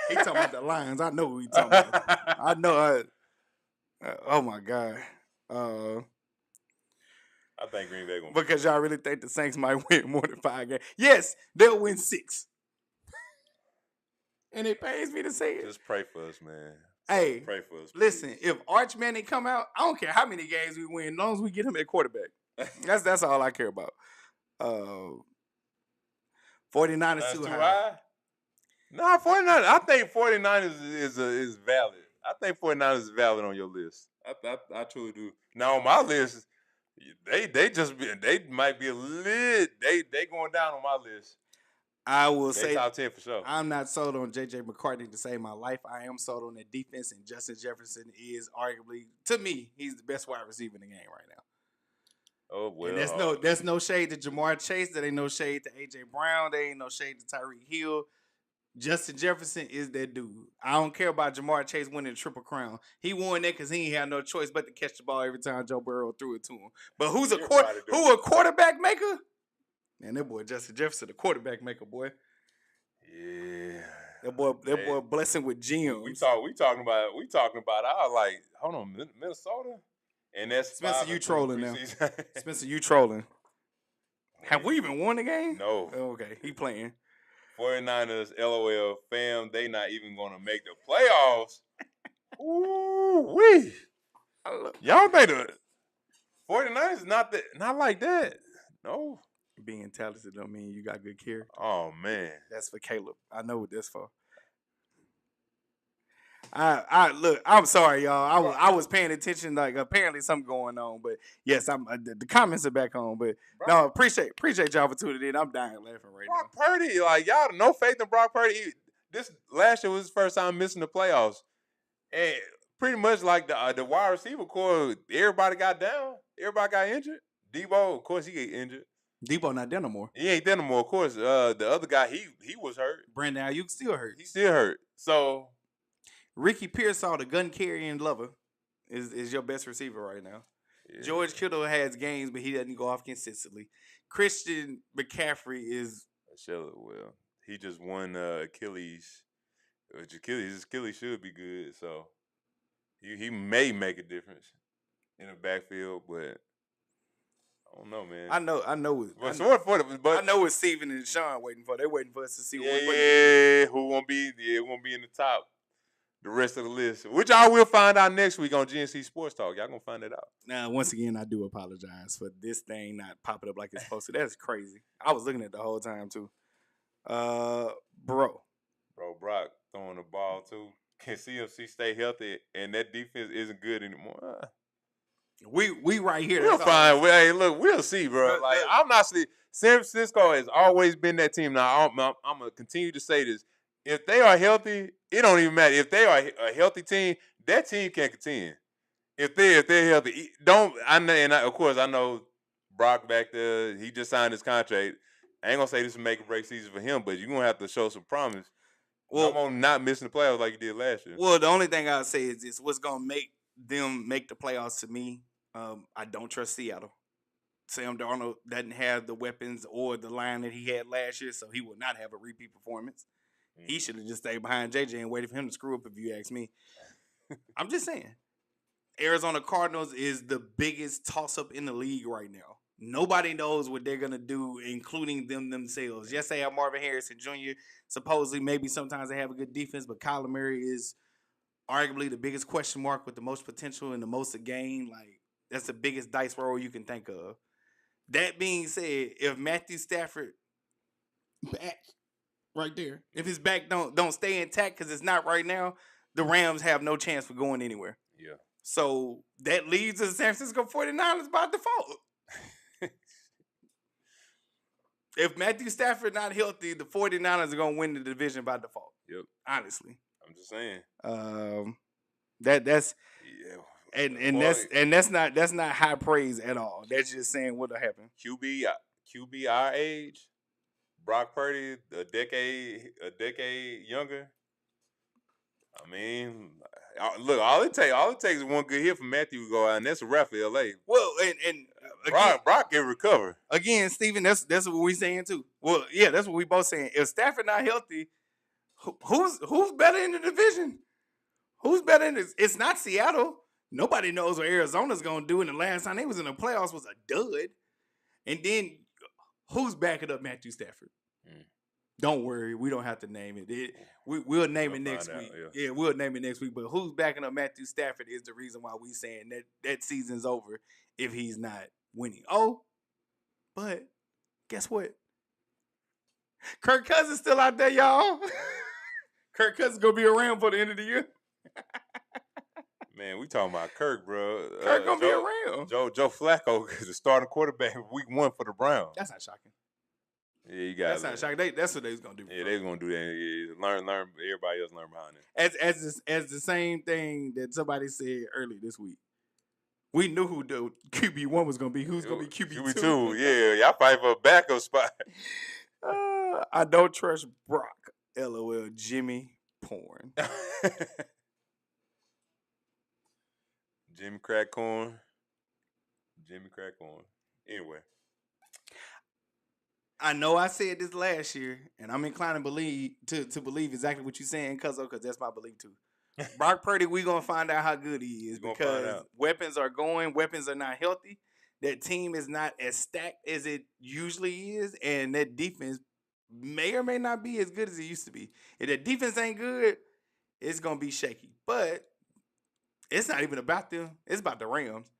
He talking about the Lions. I know who he talking about. I know. Oh my God. I think Green Bay gonna because y'all really think the Saints might win more than 5 games. Yes, they'll win 6. And it pains me to say it. Just pray for us, man. Hey, pray for us. Listen, if Arch Manning come out, I don't care how many games we win, as long as we get him at quarterback. That's all I care about. 49ers too high. Nah, 49ers. I think 49ers is valid. I think 49ers is valid on your list. I truly do. Now on my list, they might be a little they going down on my list. I will say top 10 for sure. I'm not sold on J.J. McCartney to save my life. I am sold on the defense, and Justin Jefferson is arguably, to me, he's the best wide receiver in the game right now. Oh well. And there's no shade to Jamar Chase. There ain't no shade to A.J. Brown. There ain't no shade to Tyreek Hill. Justin Jefferson is that dude. I don't care about Jamar Chase winning the Triple Crown. He won that because he ain't had no choice but to catch the ball every time Joe Burrow threw it to him. But who a quarterback maker? Man, that boy Justin Jefferson, the quarterback maker, boy. Yeah. That boy blessing with gems. We talking about I was like, hold on, Minnesota? And that's Spencer, you trolling now. Spencer, you trolling. Have we even won the game? No. Oh, okay, he playing. 49ers, LOL, fam, they not even going to make the playoffs. Ooh-wee. Y'all think the 49ers is not like that. No. Being talented don't mean you got good character. Oh, man. That's for Caleb. I know what that's for. Look. I'm sorry, y'all. I was paying attention. Like apparently something going on, but yes, I'm. The comments are back on, but no, appreciate y'all for tuning in. I'm dying laughing right Brock now. Purdy, like y'all, no faith in Brock Purdy. This last year was his first time missing the playoffs, and pretty much like the wide receiver core, everybody got down, everybody got injured. Debo, of course, he get injured. Debo not there no more. He ain't there no more. Of course, the other guy, he was hurt. Brandon Ayuk still hurt. He still hurt. So Ricky Pearsall, the gun carrying lover, is your best receiver right now. Yeah. George Kittle has games, but he doesn't go off consistently. Christian McCaffrey is well, he just won Achilles. His Achilles should be good, so he may make a difference in the backfield, but I don't know, man. I know. I know what Steven and Sean waiting for. They're waiting for us to see who won't be in the top. The rest of the list, which I will find out next week on G&C Sports Talk. Y'all gonna find it out. Now, once again, I do apologize for this thing not popping up like it's supposed to. That's crazy. I was looking at it the whole time too. Brock throwing the ball too. Can CMC stay healthy, and that defense isn't good anymore. We right here. We'll find. Hey, look, we'll see, bro. Like I'm not. San Francisco has always been that team. Now I'm gonna continue to say this. If they are healthy, it don't even matter. If they are a healthy team, that team can contend. If they're healthy, of course I know Brock back there. He just signed his contract. I ain't gonna say this is a make or break season for him, but you're gonna have to show some promise. Well, I'm on not missing the playoffs like you did last year. Well, the only thing I'll say is this: what's gonna make them make the playoffs to me? I don't trust Seattle. Sam Darnold doesn't have the weapons or the line that he had last year, so he will not have a repeat performance. He should have just stayed behind JJ and waited for him to screw up, if you ask me. I'm just saying. Arizona Cardinals is the biggest toss-up in the league right now. Nobody knows what they're going to do, including themselves. Yes, they have Marvin Harrison Jr. Supposedly, maybe sometimes they have a good defense, but Kyler Murray is arguably the biggest question mark with the most potential and the most to gain. Like, that's the biggest dice roll you can think of. That being said, if Matthew Stafford back right there, if his back don't stay intact because it's not right now, the Rams have no chance for going anywhere. Yeah. So that leaves the San Francisco 49ers by default. If Matthew Stafford not healthy, the 49ers are gonna win the division by default. Yep. Honestly. I'm just saying. That's yeah. And that's not high praise at all. That's just saying what'll happen. QB our age, Brock Purdy a decade younger. I mean, look, all it takes is one good hit from Matthew to go out, and that's a wrap for LA. Well, and again, Brock can recover. Again, Steven, that's what we saying too. Well, yeah, that's what we both saying. If Stafford not healthy, who's better in the division? Who's better in this? It's not Seattle. Nobody knows what Arizona's gonna do. And the last time they was in the playoffs was a dud. And then who's backing up Matthew Stafford? Don't worry, we don't have to name it. We'll name it next week. Yeah, we'll name it next week. But who's backing up Matthew Stafford is the reason why we saying that season's over if he's not winning. Oh, but guess what? Kirk Cousins still out there, y'all. Kirk Cousins gonna be around for the end of the year. Man, we talking about Kirk, bro. Kirk gonna be around. Joe Flacco is the starting quarterback week 1 for the Browns. That's not shocking. Yeah, you got. That's not shocking. That's what they was gonna do. Yeah, they was gonna do that. Yeah, learn. Everybody else learn behind it. As the same thing that somebody said earlier this week. We knew who the QB1 was gonna be. Who's gonna be QB2? QB2. Yeah, y'all fight for a backup spot. I don't trust Brock. LOL. Jimmy Porn. Jimmy Crack Corn. Anyway. I know I said this last year, and I'm inclined to believe exactly what you're saying, because that's my belief too. Brock Purdy, we're going to find out how good he is because weapons are going, weapons are not healthy. That team is not as stacked as it usually is, and that defense may or may not be as good as it used to be. If that defense ain't good, it's going to be shaky. But it's not even about them. It's about the Rams.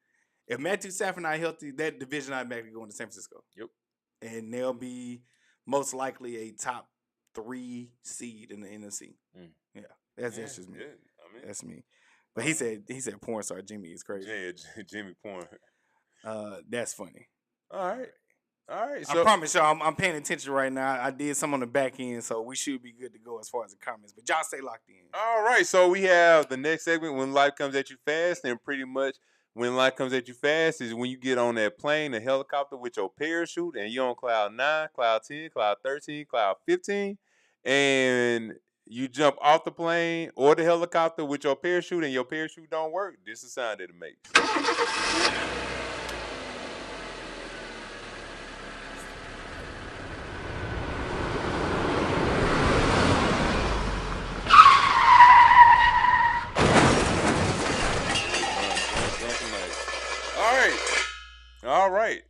If Matthew Stafford not healthy, that division automatically going to San Francisco. Yep. And they'll be most likely a top 3 seed in the NFC. Yeah, that's just me. Yeah. I That's me. But he said porn star Jimmy is crazy. Yeah, Jimmy Porn. That's funny. All right. I So promise y'all, I'm paying attention right now. I did some on the back end, so we should be good to go as far as the comments. But y'all stay locked in. all right. So we have the next segment, when life comes at you fast, and pretty much when life comes at you fast is when you get on that plane, the helicopter with your parachute, and you're on cloud 9, cloud 10, cloud 13, cloud 15, and you jump off the plane or the helicopter with your parachute, and your parachute don't work. This is the sound that it makes. All right.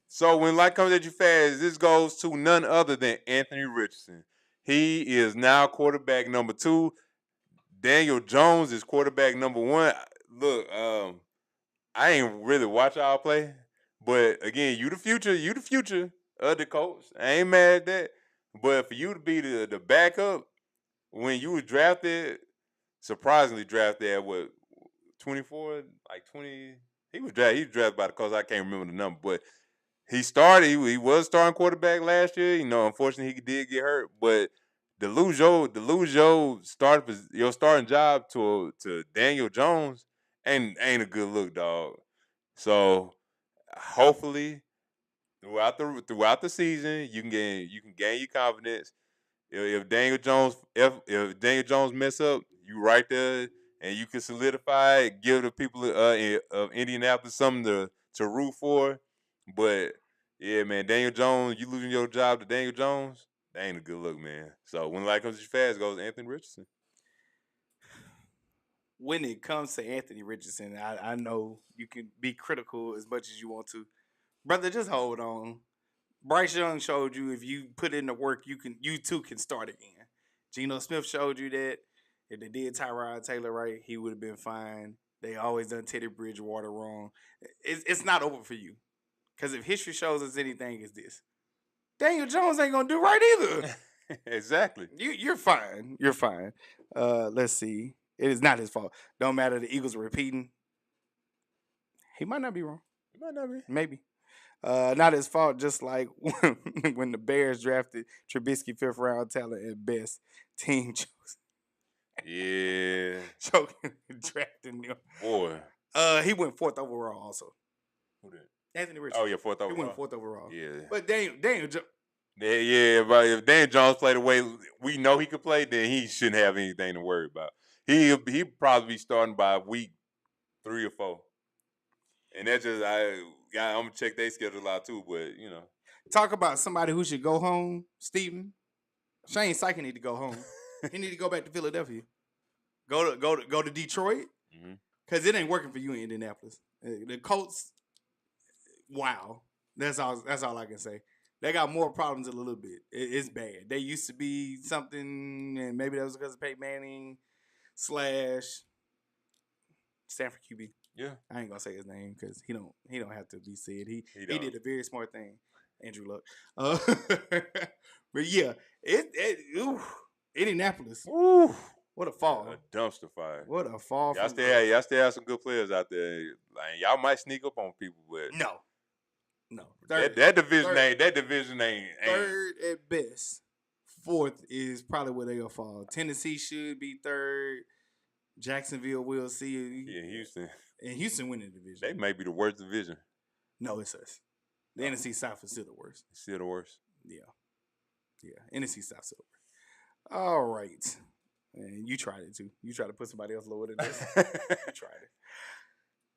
So when life comes at you fast, this goes to none other than Anthony Richardson. He is now quarterback number 2. Daniel Jones is quarterback number 1. Look, I ain't really watch y'all play, but again, you the future of the coach. I ain't mad at that. But for you to be the backup when you was drafted, surprisingly drafted at what, 24, like 20. He was drafted by the coach. I can't remember the number, but he started. He was starting quarterback last year. Unfortunately, he did get hurt. But to lose your starting job to Daniel Jones ain't a good look, dog. So hopefully throughout the season you can gain your confidence. If Daniel Jones mess up, you right there, and you can solidify it, give the people of Indianapolis something to root for. But yeah, man, Daniel Jones, you losing your job to Daniel Jones, that ain't a good look, man. So when life comes to you fast, goes Anthony Richardson. When it comes to Anthony Richardson, I know you can be critical as much as you want to. Brother, just hold on. Bryce Young showed you if you put in the work, you too can start again. Geno Smith showed you that if they did Tyrod Taylor right, he would have been fine. They always done Teddy Bridgewater wrong. It's not over for you. Because if history shows us anything, it's this. Daniel Jones ain't going to do right either. Exactly. You're fine. You're fine. Let's see. It is not his fault. Don't matter. The Eagles are repeating. He might not be wrong. He might not be. Maybe. Not his fault, just like when the Bears drafted Trubisky 5th round talent at best. Team chose. Yeah. Choking drafting him. Boy. He went 4th overall also. Who did? Anthony Richardson. Oh, yeah, 4th overall. He went 4th overall. Yeah. But Daniel Jones. Yeah, but if Dan Jones played the way we know he could play, then he shouldn't have anything to worry about. He'll probably be starting by week 3 or 4. And that's just I'm gonna check their schedule out too, but Talk about somebody who should go home, Steven. Shane Steichen need to go home. He need to go back to Philadelphia. Go to Detroit. Because it ain't working for you in Indianapolis. The Colts, wow. That's all I can say. They got more problems a little bit. It's bad. They used to be something, and maybe that was because of Peyton Manning / Stanford QB. Yeah, I ain't gonna say his name because he don't have to be said. He did a very smart thing, Andrew Luck. But yeah, Indianapolis. Ooh, what a fall! A dumpster fire. What a fall! Y'all still have some good players out there. Like, y'all might sneak up on people, but no. That division ain't third at best. 4th is probably where they gonna fall. Tennessee should be 3rd. Jacksonville will see. Yeah, Houston. And Houston winning the division. They may be the worst division. No, it's us. The NFC South is still the worst. Still the worst. Yeah. NFC South still the worst. All right. And you tried it too. You tried to put somebody else lower than this. You tried it.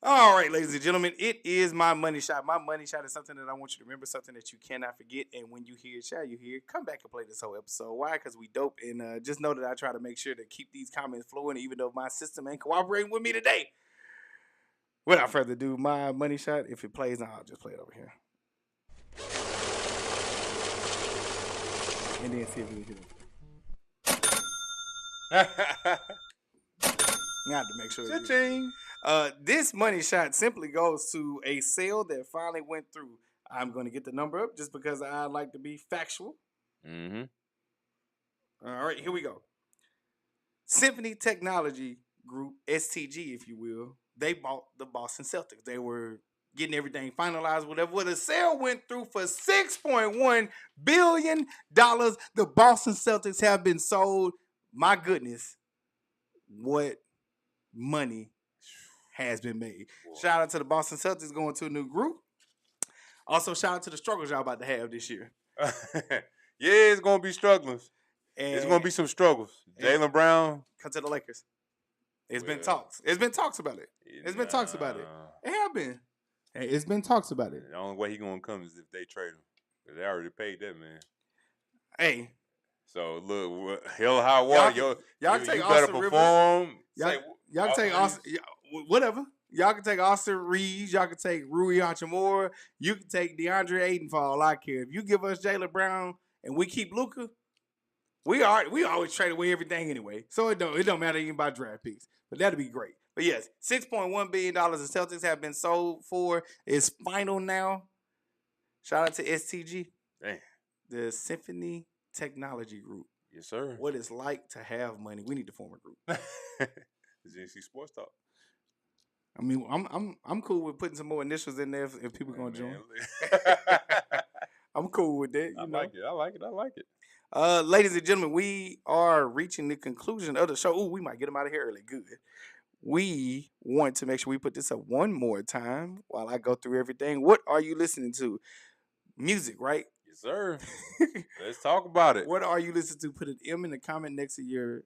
All right, ladies and gentlemen, it is my money shot. My money shot is something that I want you to remember, something that you cannot forget. And when you hear it, shall you hear it, come back and play this whole episode. Why? Because we dope. And just know that I try to make sure to keep these comments flowing, even though my system ain't cooperating with me today. Without further ado, my money shot, if it plays, I'll just play it over here. And then see if we can hit it. I have to make sure. Cha-ching. This money shot simply goes to a sale that finally went through. I'm going to get the number up just because I like to be factual. Mm-hmm. All right, here we go. Symphony Technology Group, STG, if you will, they bought the Boston Celtics. They were getting everything finalized, whatever. Well, the sale went through for $6.1 billion. The Boston Celtics have been sold. My goodness, what money has been made. Shout out to the Boston Celtics going to a new group. Also, shout out to the struggles y'all about to have this year. Yeah, it's gonna be struggles. It's gonna be some struggles. Jaylen Brown come to the Lakers. It's been talks. It's been talks about it. It's been talks about it. It have been. Hey, it's been talks about it. The only way he gonna come is if they trade him. Cause they already paid that man. Hey. So look, hell or high water, y'all take you Austin better perform. Y'all can take Austin. Whatever. Y'all can take Austin Reeves. Y'all can take Rui Hachimura. You can take DeAndre Ayton for all I care. If you give us Jaylen Brown and we keep Luka, we always trade away everything anyway. So it don't matter even about draft picks. But that'd be great. But yes, $6.1 billion the Celtics have been sold for is final now. Shout out to STG. Damn. The Symphony Technology Group. Yes, sir. What it's like to have money. We need to form a group. G&C Sports Talk. I mean, I'm cool with putting some more initials in there if people gonna join. I'm cool with that. I like it. Ladies and gentlemen, we are reaching the conclusion of the show. Ooh, we might get them out of here early. Good. We want to make sure we put this up one more time while I go through everything. What are you listening to? Music, right? Yes, sir. Let's talk about it. What are you listening to? Put an M in the comment next to your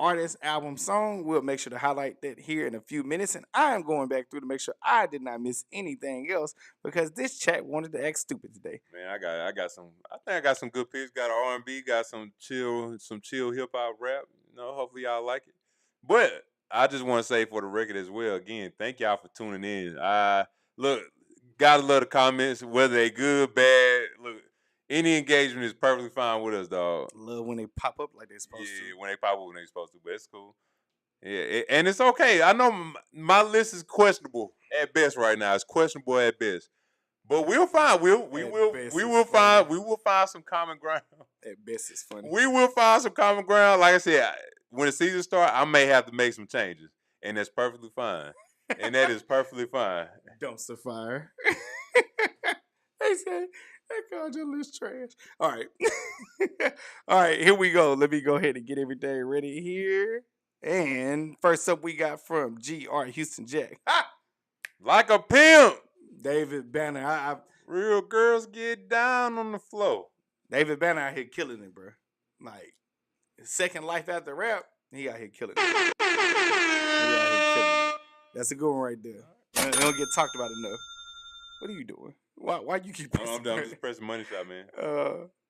artist, album, song. We'll make sure to highlight that here in a few minutes. And I am going back through to make sure I did not miss anything else because this chat wanted to act stupid today. Man, I got some. I think I got some good picks. Got R&B. Got some chill hip hop rap. Hopefully y'all like it. But I just want to say for the record as well. Again, thank y'all for tuning in. Look, gotta love the comments, whether they good, bad. Look. Any engagement is perfectly fine with us, dog. Love when they pop up like they're supposed to. Yeah, when they pop up when they're supposed to, but it's cool. Yeah, and it's okay. I know my list is questionable at best right now. It's questionable at best, but we'll find. We will find some common ground. At best, it's funny. We will find some common ground. Like I said, when the season starts, I may have to make some changes, and that's perfectly fine. And that is perfectly fine. Dumpster fire. They say. That called your list trash. All right. All right, here we go. Let me go ahead and get everything ready here. And first up, we got from G.R. Houston Jack. Ha! Like a pimp. David Banner. Real girls get down on the floor. David Banner out here killing it, bro. Like, second life after rap, he out here killing it. That's a good one right there. It don't get talked about enough. What are you doing? Why you keep pressing? I'm done. I'm just pressing money shot, man.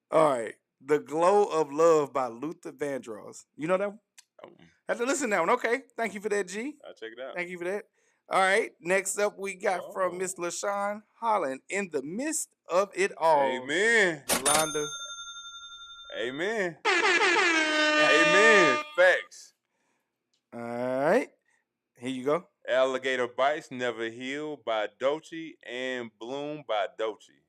All right. The Glow of Love by Luther Vandross. You know that one? Have to listen to that one. Okay. Thank you for that, G. I'll check it out. Thank you for that. All right. Next up, we got from Miss LaShawn Holland, In the Midst of It All. Amen. Yolanda. Amen. Amen. Facts. All right. Here you go. Alligator Bites Never Heal by Doechii and Bloom by Doechii.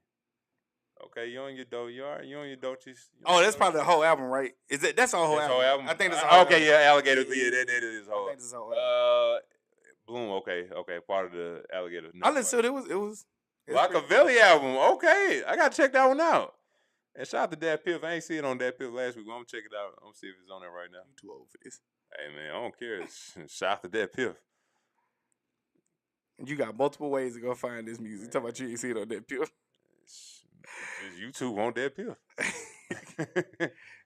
Okay, you on your Doechii? That's probably the whole album, right? That's our whole album? I think that's whole album. Yeah, Alligator. Yeah, that is whole. I think that's whole album. Bloom. Okay, part of the Alligator. I listened to it. It was Machiavelli album. Okay, I gotta check that one out. And shout out to Dat Piff. I ain't see it on Dat Piff last week. I'm gonna check it out. I'm gonna see if it's on there right now. You too old for this. Hey man, I don't care. Shout out to Dat Piff. You got multiple ways to go find this music. Talk about you ain't see it on Dat Piff. Just YouTube on Dat Piff.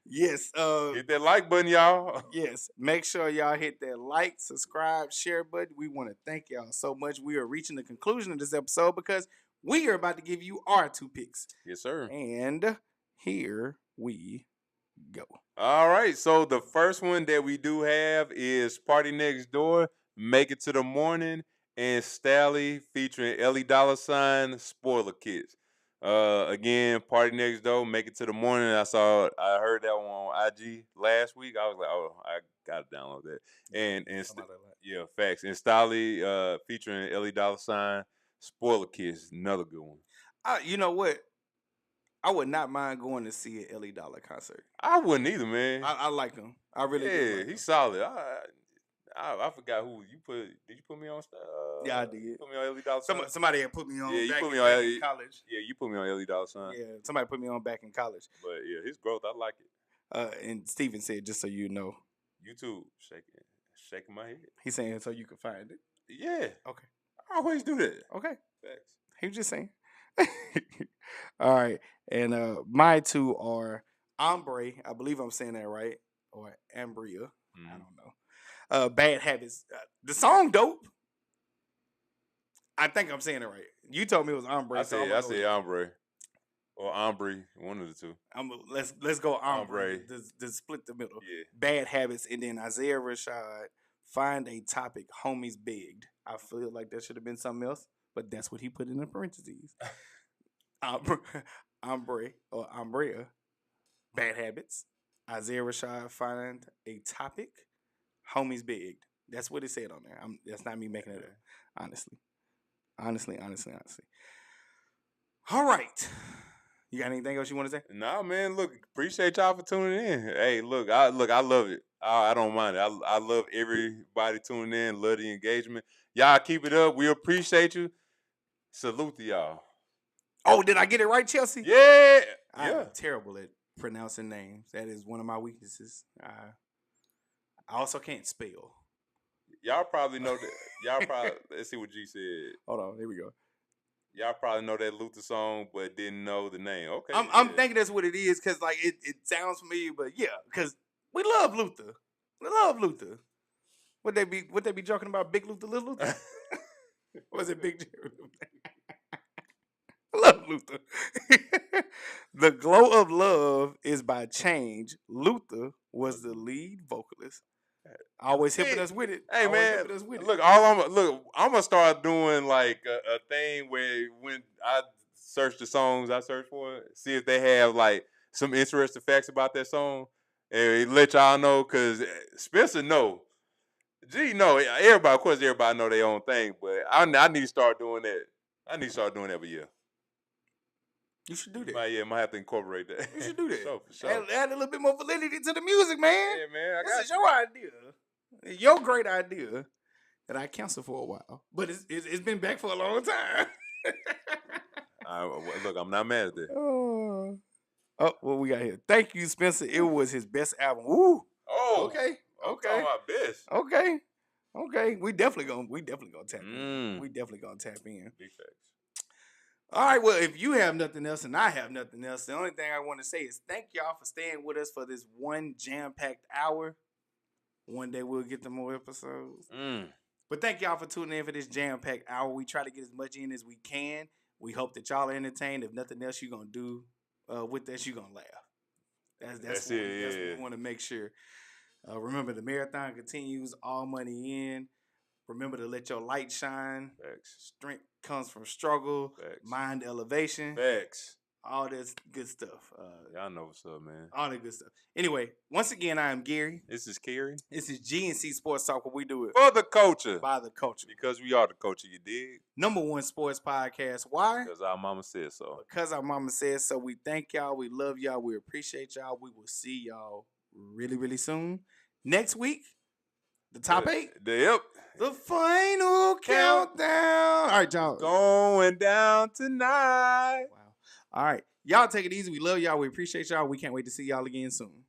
Yes. Hit that like button, y'all. Yes. Make sure y'all hit that like, subscribe, share button. We want to thank y'all so much. We are reaching the conclusion of this episode because we are about to give you our 2 picks. Yes, sir. And here we go. All right. So the first one that we do have is PartyNextDoor, Make It to the Morning, and Stalley featuring Ellie $, Spoiler Kids. Again, PartyNextDoor, Make It to the Morning. I heard that one on IG last week. I was like, oh, I gotta download that. And yeah, facts. And Stalley featuring Ellie $, Spoiler Kids, another good one. You know what? I would not mind going to see an Ellie Dollar concert. I wouldn't either, man. I like him. I really do. Yeah, Like he's him. solid. I forgot who you put. Did you put me on? Yeah, I did. Put me on Ellie Dollar Sign. Somebody had put me on. Yeah, you back put me in, on back Ellie- in college. Yeah, you put me on Ellie Dollar Sign. Yeah, somebody put me on back in college. But yeah, his growth, I like it. And Steven said, just so you know, YouTube shaking my head. he's saying so you can find it. Yeah. Okay. I always do that. Okay. Facts. He was just saying. All right. And my two are Ambré. I believe I'm saying that right. Or Ambré. I don't know. Bad Habits. The song dope. I think I'm saying it right. You told me it was Ambré. I said Ambré. Or Ambré, one of the two. Let's go Ambré. Ambré. To split the middle. Yeah. Bad Habits, and then Isaiah Rashad, Find a Topic, Homies Begged. I feel like that should have been something else, but that's what he put in the parentheses. Ambré or Ambrea, Bad Habits, Isaiah Rashad, Find a Topic, Homies Begged. That's what it said on there. That's not me making it up, honestly. All right. You got anything else you want to say? Nah, man. Look, appreciate y'all for tuning in. Hey, look, I love it. I don't mind it. I love everybody tuning in. Love the engagement. Y'all keep it up. We appreciate you. Salute to y'all. Oh, did I get it right, Chelsea? Yeah. I'm terrible at pronouncing names. That is one of my weaknesses. I also can't spell. Y'all probably know that. Y'all probably let's see what G said. Hold on, here we go. Y'all probably know that Luther song, but didn't know the name. Okay. I'm thinking that's what it is because like it sounds familiar, but yeah, because we love Luther. We love Luther. Would they be joking about Big Luther, Little Luther? Was it Big Jerry? Love Luther. The Glow of Love is by Change. Luther was the lead vocalist. Always hipping us with it. Hey, Always man, hipping us with it. look, I'm gonna start doing like a thing where when I search the songs I search for, see if they have like some interesting facts about that song, and let y'all know. Cause Spencer know, G know, everybody. Of course, everybody know their own thing, but I need to start doing that. I need to start doing that every year. You should do that. Might have to incorporate that. You should do that. For sure. Add a little bit more validity to the music, man. Yeah, man. This is your idea. Your great idea that I canceled for a while. But it's been back for a long time. Look, I'm not mad at that. Oh, what we got here? Thank you, Spencer. It was his best album. Woo. Oh, Okay. I'm talking about best. Okay. We definitely gonna tap in. We definitely gonna tap in. Big facts. All right, well, if you have nothing else and I have nothing else, the only thing I want to say is thank y'all for staying with us for this one jam-packed hour. One day we'll get to more episodes. But thank y'all for tuning in for this jam-packed hour. We try to get as much in as we can. We hope that y'all are entertained. If nothing else you're going to do with this, you're going to laugh. That's what we want to make sure. Remember, the marathon continues. All money in. Remember to let your light shine. Facts. Strength comes from struggle. Facts. Mind elevation. Facts. All this good stuff. Y'all know what's up, man. All that good stuff. Anyway, once again, I am Gary. This is Cary. This is G&C Sports Talk, where we do it For the culture. by the culture. Because we are the culture, you dig? #1 sports podcast. Why? Because our mama said so. Because our mama says so. We thank y'all. We love y'all. We appreciate y'all. We will see y'all really, really soon. Next week, the top 8. Yep. The final countdown. All right, y'all. Going down tonight. Wow. All right. Y'all take it easy. We love y'all. We appreciate y'all. We can't wait to see y'all again soon.